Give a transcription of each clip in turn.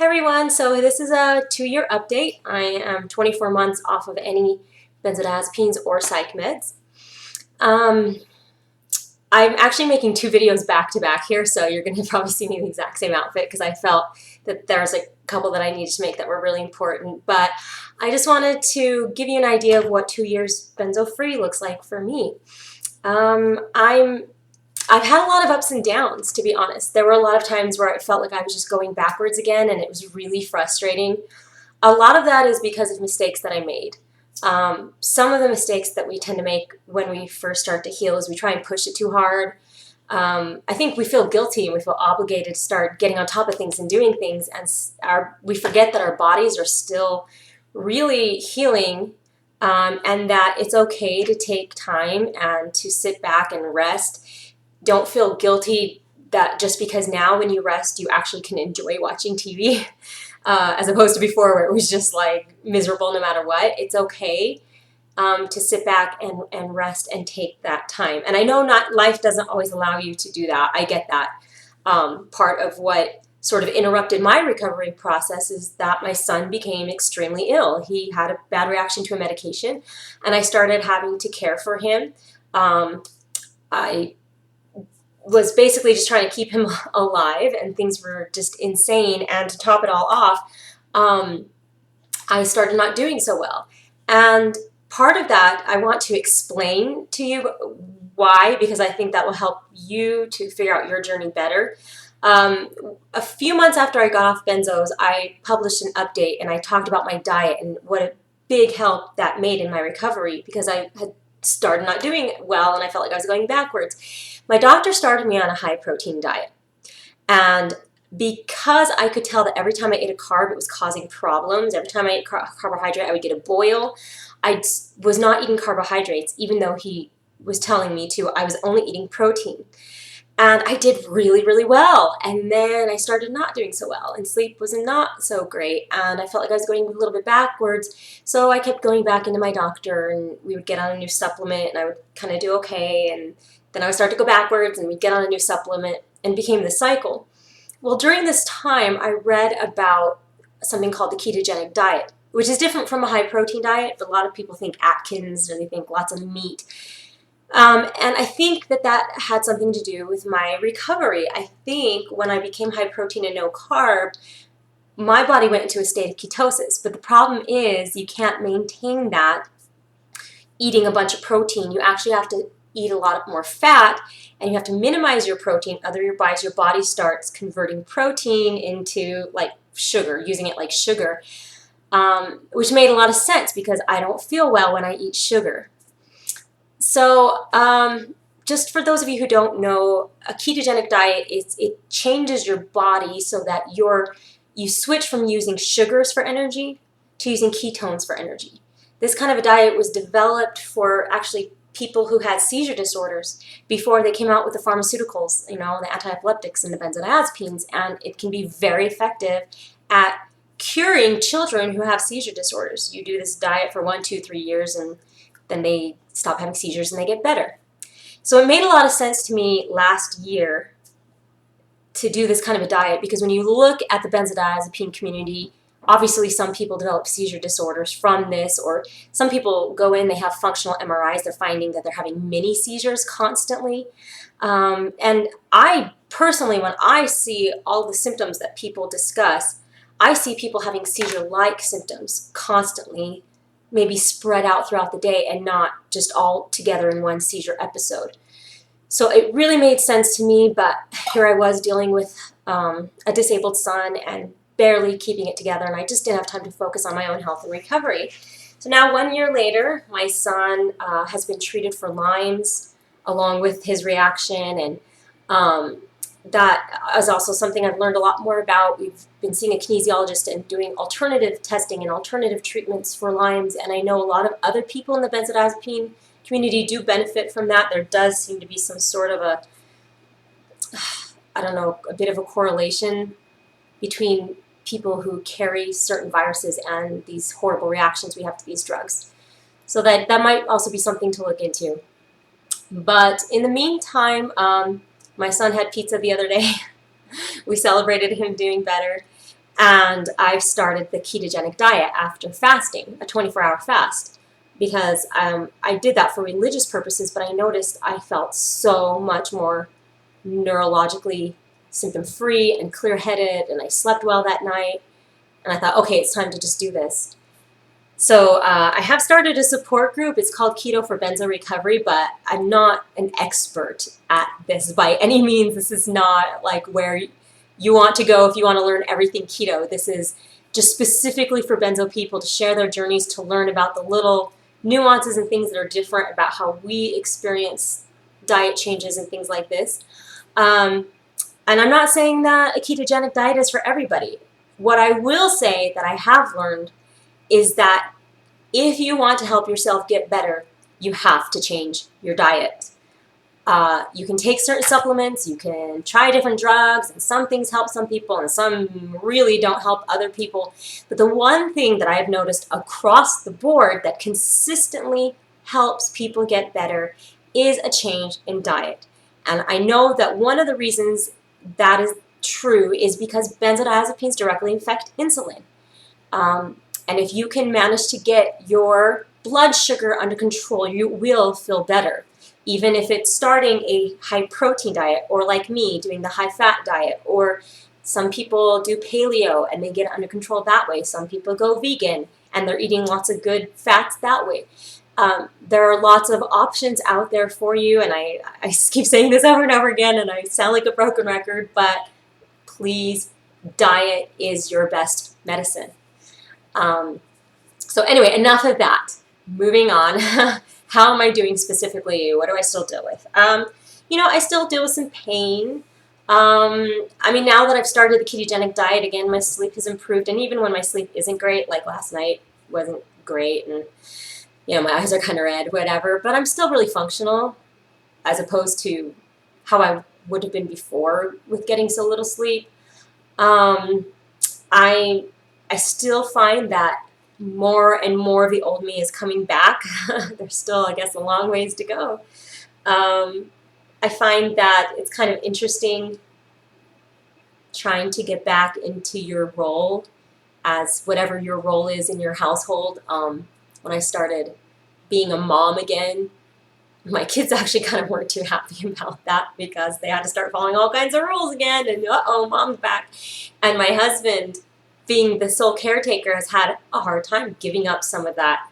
Hey everyone, so this is a 2-year update. I am 24 months off of any benzodiazepines or psych meds. Um, I'm actually making 2 videos back to back here, so you're going to probably see me in the exact same outfit because I felt that there's a couple that I needed to make that were really important. But I just wanted to give you an idea of what 2 years benzo-free looks like for me. I've had a lot of ups and downs, to be honest. There were a lot of times where I felt like I was just going backwards again, and it was really frustrating. A lot of that is because of mistakes that I made. Some of the mistakes that we tend to make when we first start to heal is we try and push it too hard. I think we feel guilty and we feel obligated to start getting on top of things and doing things, and we forget that our bodies are still really healing, and that it's okay to take time and to sit back and rest. Don't feel guilty that just because now when you rest you actually can enjoy watching TV as opposed to before where it was just like miserable no matter what. It's okay to sit back and rest and take that time. And I know not life doesn't always allow you to do that. I get that. Part of what sort of interrupted my recovery process is that my son became extremely ill. He had a bad reaction to a medication and I started having to care for him. I was basically just trying to keep him alive, and things were just insane. And to top it all off, I started not doing so well. And part of that, I want to explain to you why, because I think that will help you to figure out your journey better. A few months after I got off benzos, I published an update and I talked about my diet and what a big help that made in my recovery, because I had started not doing well and I felt like I was going backwards. My doctor started me on a high protein diet, and because I could tell that every time I ate a carb it was causing problems, every time I ate carbohydrate I would get a boil. I was not eating carbohydrates even though he was telling me to. I was only eating protein. And I did really, really well. And then I started not doing so well, and sleep was not so great, and I felt like I was going a little bit backwards. So I kept going back into my doctor, and we would get on a new supplement, and I would kind of do okay, and then I would start to go backwards, and we'd get on a new supplement, and it became the cycle. Well, during this time, I read about something called the ketogenic diet, which is different from a high-protein diet. A lot of people think Atkins, or they think lots of meat. And I think that that had something to do with my recovery. I think when I became high protein and no carb, my body went into a state of ketosis. But the problem is you can't maintain that eating a bunch of protein. You actually have to eat a lot more fat, and you have to minimize your protein. Otherwise, your body starts converting protein into like sugar, using it like sugar, which made a lot of sense because I don't feel well when I eat sugar. So just for those of you who don't know, a ketogenic diet it changes your body so that you switch from using sugars for energy to using ketones for energy. This kind of a diet was developed for actually people who had seizure disorders before they came out with the pharmaceuticals, you know, the anti-epileptics and the benzodiazepines, and it can be very effective at curing children who have seizure disorders. You do this diet for 1, 2, 3 years, and then they stop having seizures and they get better. So it made a lot of sense to me last year to do this kind of a diet, because when you look at the benzodiazepine community, obviously some people develop seizure disorders from this, or some people go in, they have functional MRIs, they're finding that they're having mini seizures constantly. And I personally, when I see all the symptoms that people discuss, I see people having seizure-like symptoms constantly, maybe spread out throughout the day and not just all together in one seizure episode. So it really made sense to me, but here I was dealing with a disabled son and barely keeping it together, and I just didn't have time to focus on my own health and recovery. So now 1 year later, my son has been treated for Lyme's along with his reaction, and that is also something I've learned a lot more about. We've been seeing a kinesiologist and doing alternative testing and alternative treatments for Lyme's, and I know a lot of other people in the benzodiazepine community do benefit from that. There does seem to be some sort of a, I don't know, a bit of a correlation between people who carry certain viruses and these horrible reactions we have to these drugs. So that might also be something to look into. But in the meantime, my son had pizza the other day. We celebrated him doing better. And I've started the ketogenic diet after fasting, a 24-hour fast, because I did that for religious purposes, but I noticed I felt so much more neurologically symptom-free and clear-headed, and I slept well that night. And I thought, okay, it's time to just do this. So I have started a support group. It's called Keto for Benzo Recovery, but I'm not an expert at this by any means. This is not like where you want to go if you want to learn everything keto. This is just specifically for benzo people to share their journeys, to learn about the little nuances and things that are different about how we experience diet changes and things like this. And I'm not saying that a ketogenic diet is for everybody. What I will say that I have learned is that if you want to help yourself get better, you have to change your diet. You can take certain supplements, you can try different drugs, and some things help some people and some really don't help other people. But the one thing that I've noticed across the board that consistently helps people get better is a change in diet. And I know that one of the reasons that is true is because benzodiazepines directly affect insulin. And if you can manage to get your blood sugar under control, you will feel better. Even if it's starting a high protein diet, or like me, doing the high fat diet, or some people do paleo and they get it under control that way. Some people go vegan and they're eating lots of good fats that way. There are lots of options out there for you, and I keep saying this over and over again, and I sound like a broken record, but please, diet is your best medicine. So anyway, enough of that. Moving on. How am I doing specifically? What do I still deal with? I still deal with some pain. Now that I've started the ketogenic diet again, my sleep has improved. And even when my sleep isn't great, like last night wasn't great, and my eyes are kind of red, whatever, but I'm still really functional as opposed to how I would have been before with getting so little sleep. I still find that more and more of the old me is coming back. There's still, I guess, a long ways to go. I find that it's kind of interesting trying to get back into your role as whatever your role is in your household. When I started being a mom again, my kids actually kind of weren't too happy about that because they had to start following all kinds of rules again, and uh-oh, mom's back. And my husband, being the sole caretaker, has had a hard time giving up some of that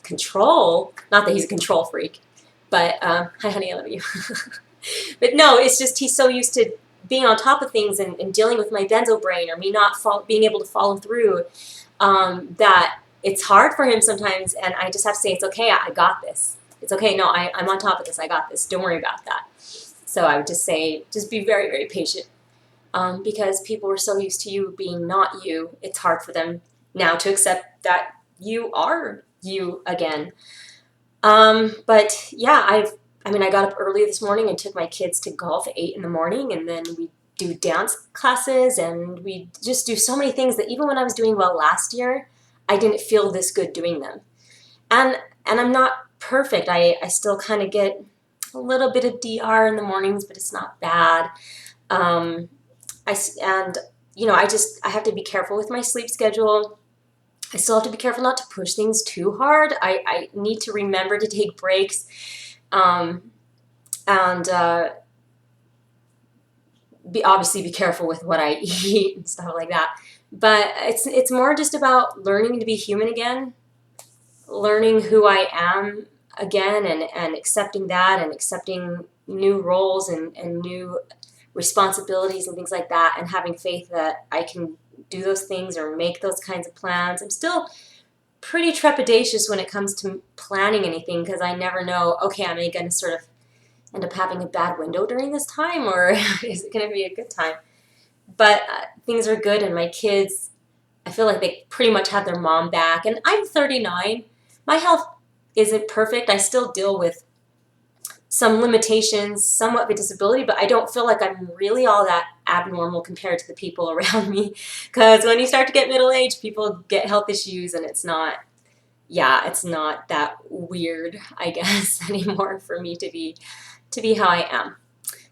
control. Not that he's a control freak, but hi honey, I love you. But no, it's just he's so used to being on top of things and dealing with my benzo brain, or me not being able to follow through, that it's hard for him sometimes, and I just have to say, it's okay, I got this. It's okay, no, I'm on top of this, I got this, don't worry about that. So I would just say, just be very, very patient. Because people were so used to you being not you, it's hard for them now to accept that you are you again. But yeah, I got up early this morning and took my kids to golf at 8 in the morning, and then we do dance classes, and we just do so many things that even when I was doing well last year, I didn't feel this good doing them. And I'm not perfect. I still kind of get a little bit of DR in the mornings, but it's not bad. I have to be careful with my sleep schedule. I still have to be careful not to push things too hard. I need to remember to take breaks, obviously be careful with what I eat and stuff like that. But it's more just about learning to be human again, learning who I am again, and accepting that, and accepting new roles and new responsibilities and things like that, and having faith that I can do those things or make those kinds of plans. I'm still pretty trepidatious when it comes to planning anything, because I never know, okay, am I going to sort of end up having a bad window during this time, or is it going to be a good time? But things are good, and my kids, I feel like they pretty much have their mom back, and I'm 39. My health isn't perfect. I still deal with some limitations, somewhat of a disability, but I don't feel like I'm really all that abnormal compared to the people around me. Because when you start to get middle-aged, people get health issues, and it's not that weird, I guess, anymore for me to be how I am.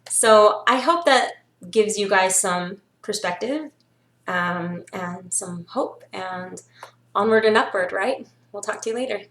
So I hope that gives you guys some perspective and some hope, and onward and upward, right? We'll talk to you later.